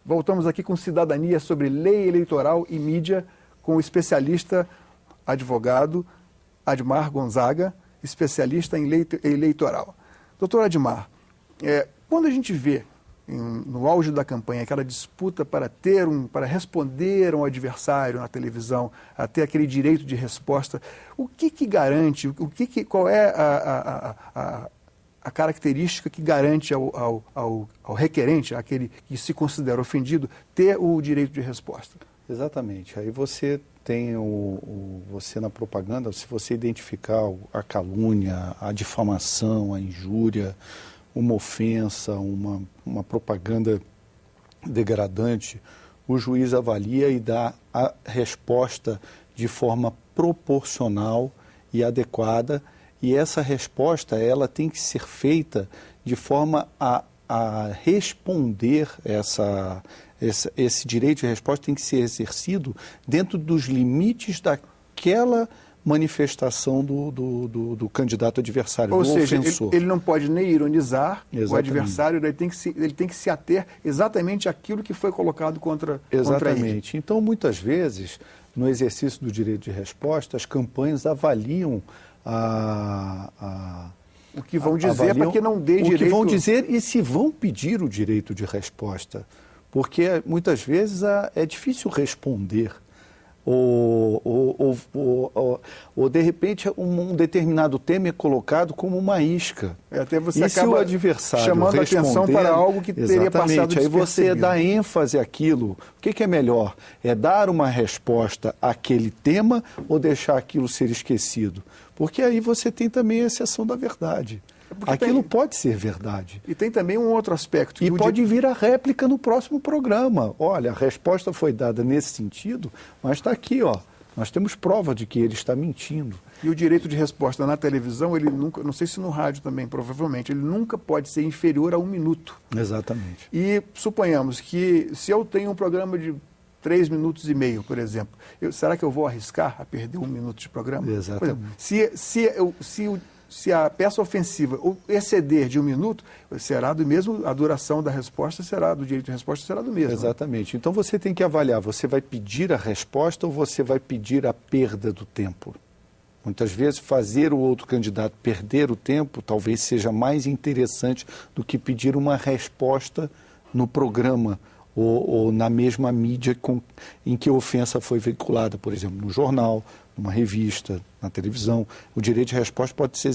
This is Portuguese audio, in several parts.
Voltamos aqui com Cidadania sobre Lei Eleitoral e Mídia, com o especialista advogado Admar Gonzaga, especialista em lei eleitoral. Doutor Admar, quando a gente vê no auge da campanha aquela disputa para responder a um adversário na televisão, a ter aquele direito de resposta, o que garante, qual é a característica que garante ao requerente, àquele que se considera ofendido, ter o direito de resposta? Exatamente. Aí você tem você na propaganda, se você identificar a calúnia, a difamação, a injúria, uma ofensa, uma propaganda degradante, o juiz avalia e dá a resposta de forma proporcional e adequada, e essa resposta ela tem que ser feita de forma a responder esse direito de resposta tem que ser exercido dentro dos limites daquela manifestação do candidato adversário, do ofensor. Ou seja, ele não pode nem ironizar Exatamente. O adversário, ele tem que se ater exatamente àquilo que foi colocado contra ele. Exatamente. Então, muitas vezes, no exercício do direito de resposta, as campanhas avaliam o que vão dizer para que não dê direito... O que vão dizer e se vão pedir o direito de resposta. Porque, muitas vezes, é difícil responder. Ou de repente, um determinado tema é colocado como uma isca. Até você e acaba se o adversário chamando a atenção para algo que teria passado despercebido. Aí você dá ênfase àquilo. O que é melhor? É dar uma resposta àquele tema ou deixar aquilo ser esquecido? Porque aí você tem também a exceção da verdade. Aquilo pode ser verdade. E tem também um outro aspecto. E pode vir a réplica no próximo programa. Olha, a resposta foi dada nesse sentido, mas está aqui, ó. Nós temos prova de que ele está mentindo. E o direito de resposta na televisão, ele nunca, não sei se no rádio também, provavelmente, ele nunca pode ser inferior a 1 minuto. Exatamente. E suponhamos que se eu tenho um programa de 3 minutos e meio, por exemplo, será que eu vou arriscar a perder 1 minuto de programa? Exatamente. Por exemplo, se a peça ofensiva exceder de 1 minuto, será do mesmo, a duração da resposta do direito de resposta será do mesmo. Exatamente. Então você tem que avaliar, você vai pedir a resposta ou você vai pedir a perda do tempo? Muitas vezes fazer o outro candidato perder o tempo talvez seja mais interessante do que pedir uma resposta no programa ou na mesma mídia em que a ofensa foi veiculada, por exemplo, no jornal, numa revista, na televisão. O direito de resposta pode ser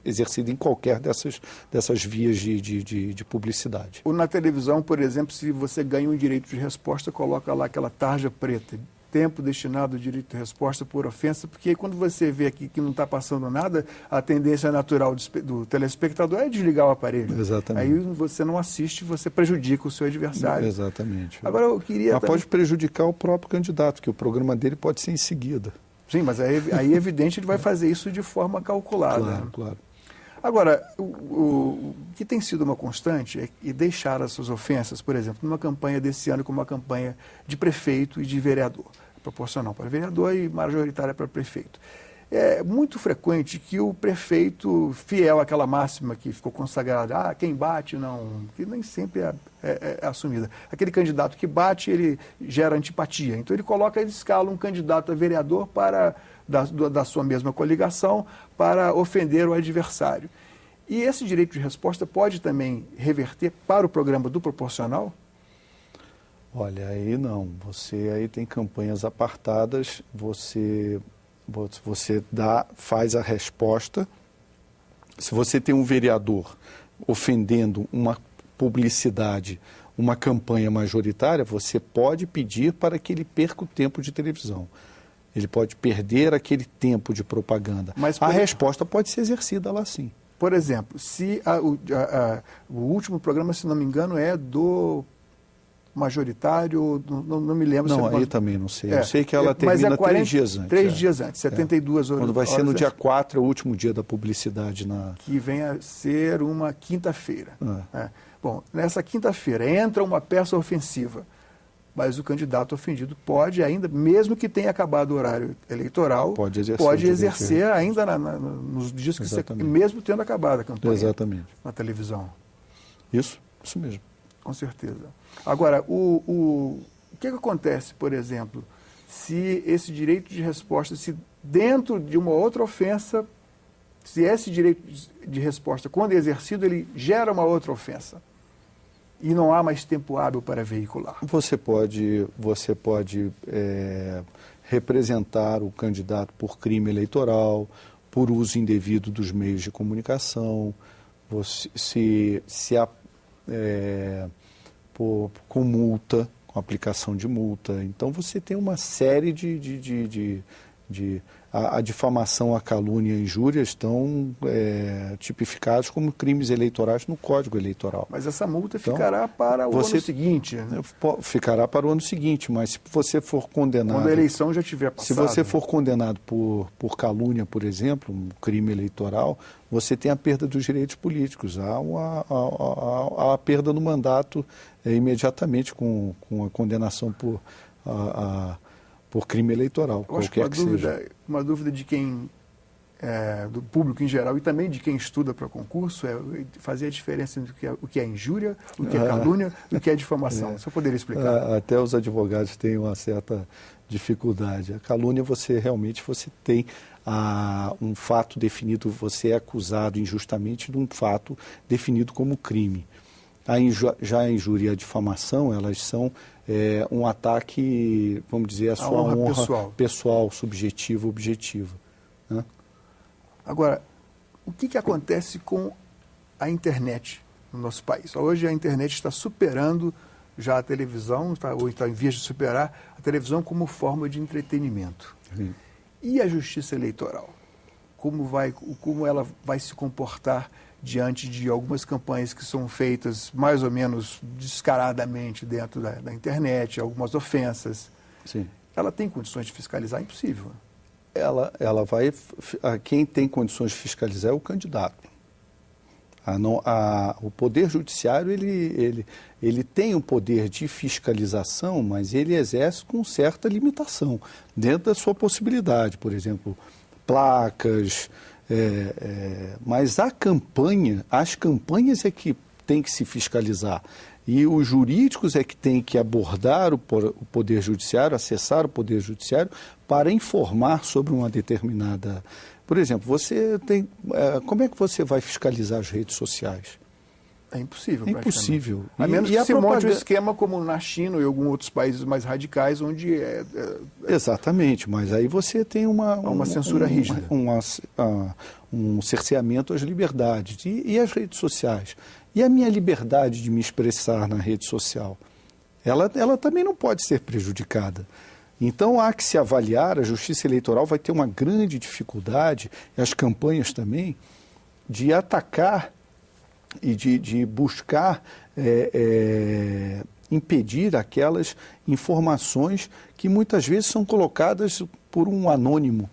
exercido em qualquer dessas vias de publicidade. Ou na televisão, por exemplo, se você ganha um direito de resposta, coloca lá aquela tarja preta, tempo destinado ao direito de resposta por ofensa, porque aí quando você vê aqui que não está passando nada, a tendência natural do telespectador é desligar o aparelho. Exatamente. Aí você não assiste, você prejudica o seu adversário. Exatamente. Agora eu queria... Mas pode prejudicar o próprio candidato, que o programa dele pode ser em seguida. Sim, mas aí é evidente que ele vai fazer isso de forma calculada. Claro, claro. Agora, o que tem sido uma constante é deixar essas ofensas, por exemplo, numa campanha desse ano, como uma campanha de prefeito e de vereador, proporcional para vereador e majoritária para prefeito. É muito frequente que o prefeito, fiel àquela máxima que ficou consagrada, quem bate não, que nem sempre é assumida. Aquele candidato que bate, ele gera antipatia. Então ele escala um candidato a vereador da sua mesma coligação para ofender o adversário. E esse direito de resposta pode também reverter para o programa do proporcional? Olha, aí não. Você aí tem campanhas apartadas, você faz a resposta. Se você tem um vereador ofendendo uma publicidade, uma campanha majoritária, você pode pedir para que ele perca o tempo de televisão. Ele pode perder aquele tempo de propaganda. Mas a resposta pode ser exercida lá sim. Por exemplo, se o último programa, se não me engano, é do majoritário, não me lembro. Não, aí também não sei. Eu sei que ela termina 3 dias antes. 3 dias antes, 72 horas. Quando vai ser no dia 4, é o último dia da publicidade. Que vem a ser uma quinta-feira. Bom, nessa quinta-feira entra uma peça ofensiva, mas o candidato ofendido pode ainda, mesmo que tenha acabado o horário eleitoral, pode exercer ainda nos dias que você, mesmo tendo acabado a campanha. Exatamente. Na televisão. Isso mesmo. Com certeza. Agora, o que acontece, por exemplo, se esse direito de resposta, se dentro de uma outra ofensa, se esse direito de resposta, quando exercido, ele gera uma outra ofensa e não há mais tempo hábil para veicular? Você pode representar o candidato por crime eleitoral, por uso indevido dos meios de comunicação, com multa, com aplicação de multa. Então você tem uma série a difamação, a calúnia e a injúria estão tipificados como crimes eleitorais no Código Eleitoral. Mas essa multa ficará para o ano seguinte, né? Ficará para o ano seguinte, mas se você for condenado... Quando a eleição já tiver passado. Se você for condenado por calúnia, por exemplo, um crime eleitoral, você tem a perda dos direitos políticos. Há a perda do mandato imediatamente com a condenação por crime eleitoral, qualquer que seja. Uma dúvida de quem, do público em geral e também de quem estuda para concurso, é fazer a diferença entre o que é injúria, o que é calúnia e o que é difamação. Você poderia explicar? Até os advogados têm uma certa dificuldade. A calúnia, você tem um fato definido, você é acusado injustamente de um fato definido como crime. Já a injúria e a difamação, elas são um ataque, vamos dizer, à sua honra pessoal, subjetiva, objetiva. Né? Agora, o que acontece com a internet no nosso país? Hoje a internet está superando já a televisão, ou está em vias de superar a televisão como forma de entretenimento. Sim. E a justiça eleitoral? Como ela vai se comportar diante de algumas campanhas que são feitas mais ou menos descaradamente dentro da internet, algumas ofensas? Sim. Ela tem condições de fiscalizar? Impossível. Quem tem condições de fiscalizar é o candidato. O Poder Judiciário ele tem o poder de fiscalização, mas ele exerce com certa limitação, dentro da sua possibilidade. Por exemplo, placas... mas as campanhas é que tem que se fiscalizar. E os jurídicos é que tem que abordar o Poder Judiciário, acessar o Poder Judiciário para informar sobre uma determinada... Por exemplo, como é que você vai fiscalizar as redes sociais? É impossível. É impossível. A menos que se monte um esquema como na China e alguns outros países mais radicais, onde Exatamente, mas aí você tem uma censura rígida. Um cerceamento às liberdades. E as redes sociais? E a minha liberdade de me expressar na rede social? Ela também não pode ser prejudicada. Então, há que se avaliar, a Justiça Eleitoral vai ter uma grande dificuldade, e as campanhas também, de atacar e de buscar impedir aquelas informações que muitas vezes são colocadas por um anônimo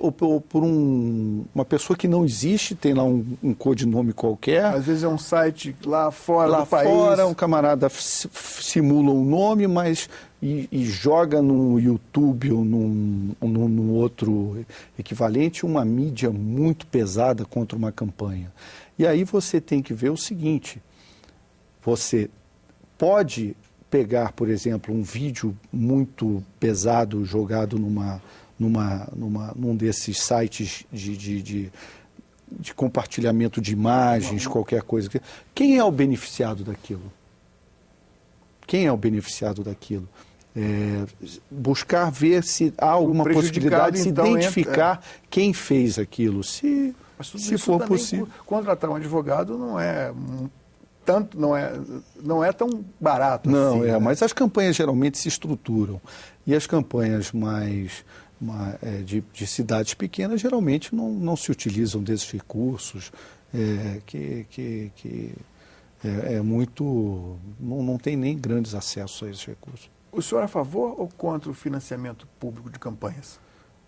ou por uma pessoa que não existe, tem lá um codinome qualquer. Às vezes é um site lá fora do país. Lá fora, um camarada simula um nome, mas e joga no YouTube ou num outro equivalente uma mídia muito pesada contra uma campanha. E aí você tem que ver o seguinte, você pode pegar, por exemplo, um vídeo muito pesado jogado num desses sites de compartilhamento de imagens, qualquer coisa. Quem é o beneficiado daquilo? Quem é o beneficiado daquilo? Buscar ver se há alguma possibilidade de se identificar quem fez aquilo, se for possível. Contratar um advogado não é tão barato não, assim. Né? Mas as campanhas geralmente se estruturam. E as campanhas de cidades pequenas geralmente não se utilizam desses recursos, não tem nem grandes acessos a esses recursos. O senhor é a favor ou contra o financiamento público de campanhas?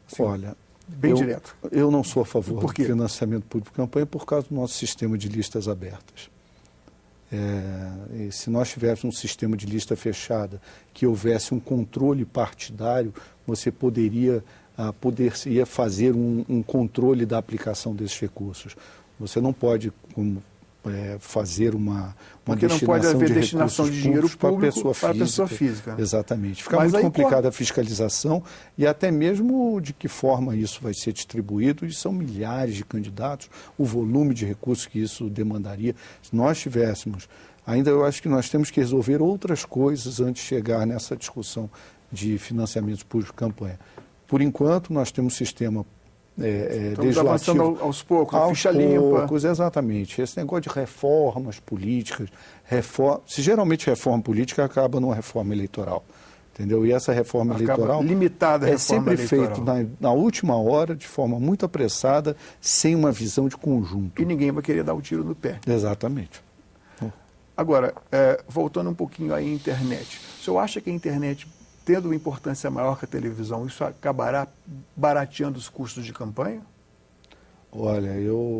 Sim. Olha, bem direto. Eu não sou a favor do financiamento público de campanha por causa do nosso sistema de listas abertas. E se nós tivéssemos um sistema de lista fechada, que houvesse um controle partidário, você poderia fazer um controle da aplicação desses recursos. Você não pode, como fazer uma porque não pode haver destinação de dinheiro público para a pessoa física. Exatamente. Fica muito complicada a fiscalização e até mesmo de que forma isso vai ser distribuído, e são milhares de candidatos, o volume de recursos que isso demandaria. Se nós tivéssemos, ainda eu acho que nós temos que resolver outras coisas antes de chegar nessa discussão de financiamento público de campanha. Por enquanto, nós temos um sistema estamos avançando aos poucos, a ficha limpa. Exatamente. Esse negócio de reformas políticas, se geralmente reforma política acaba numa reforma eleitoral, entendeu? E essa reforma eleitoral limitada é sempre feita na última hora, de forma muito apressada, sem uma visão de conjunto. E ninguém vai querer dar o tiro no pé. Exatamente. Agora, voltando um pouquinho à internet, o senhor acha que a internet, tendo uma importância maior que a televisão, isso acabará barateando os custos de campanha? Olha,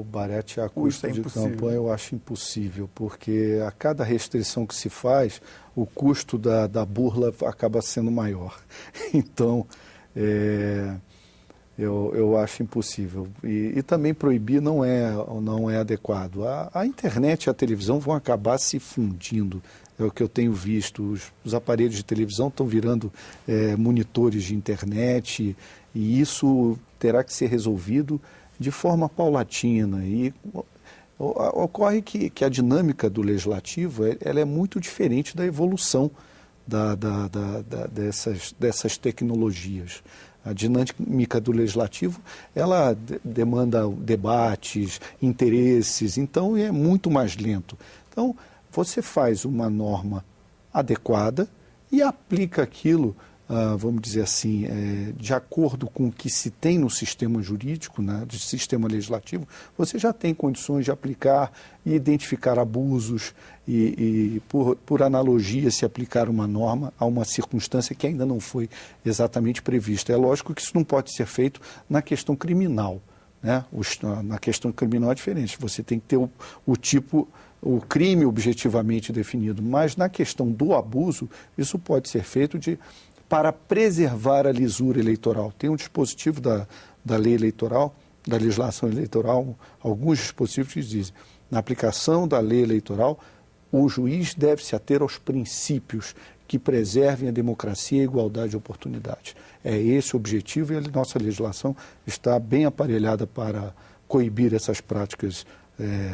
baratear custo de campanha eu acho impossível, porque a cada restrição que se faz, o custo da burla acaba sendo maior. Então, eu acho impossível. E também proibir não é adequado. A internet e a televisão vão acabar se fundindo. É o que eu tenho visto. Os aparelhos de televisão estão virando monitores de internet, e isso terá que ser resolvido de forma paulatina. E ocorre que a dinâmica do legislativo ela é muito diferente da evolução dessas tecnologias. A dinâmica do legislativo, ela demanda debates, interesses, então é muito mais lento. Então, você faz uma norma adequada e aplica aquilo, vamos dizer assim, de acordo com o que se tem no sistema jurídico, né, do sistema legislativo, você já tem condições de aplicar e identificar abusos e por analogia, se aplicar uma norma a uma circunstância que ainda não foi exatamente prevista. É lógico que isso não pode ser feito na questão criminal, né? Na questão criminal é diferente, você tem que ter o crime objetivamente definido, mas na questão do abuso, isso pode ser feito para preservar a lisura eleitoral. Tem um dispositivo da lei eleitoral, da legislação eleitoral, alguns dispositivos que dizem, na aplicação da lei eleitoral, o juiz deve se ater aos princípios que preservem a democracia e a igualdade de oportunidades. É esse o objetivo, e a nossa legislação está bem aparelhada para coibir essas práticas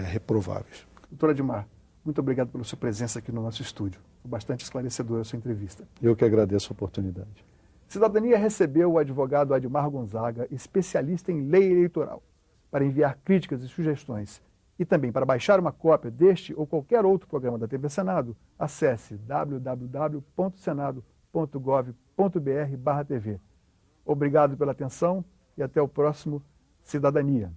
reprováveis. Doutor Admar, muito obrigado pela sua presença aqui no nosso estúdio. Foi bastante esclarecedora a sua entrevista. Eu que agradeço a oportunidade. Cidadania recebeu o advogado Admar Gonzaga, especialista em lei eleitoral. Para enviar críticas e sugestões e também para baixar uma cópia deste ou qualquer outro programa da TV Senado, acesse www.senado.gov.br/TV. Obrigado pela atenção e até o próximo Cidadania.